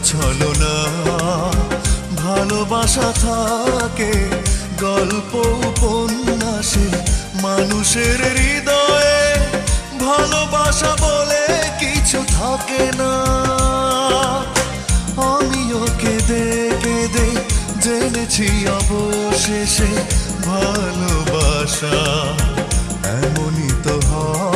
ছলনা ভালোবাসা থাকে গল্প উপন্যাসে মানুষের হৃদয়ে ভালোবাসা বলে কিছু থাকে না আমিও কেঁদে কেঁদে জেনেছি অবশেষে ভালোবাসা এমনই তো হয়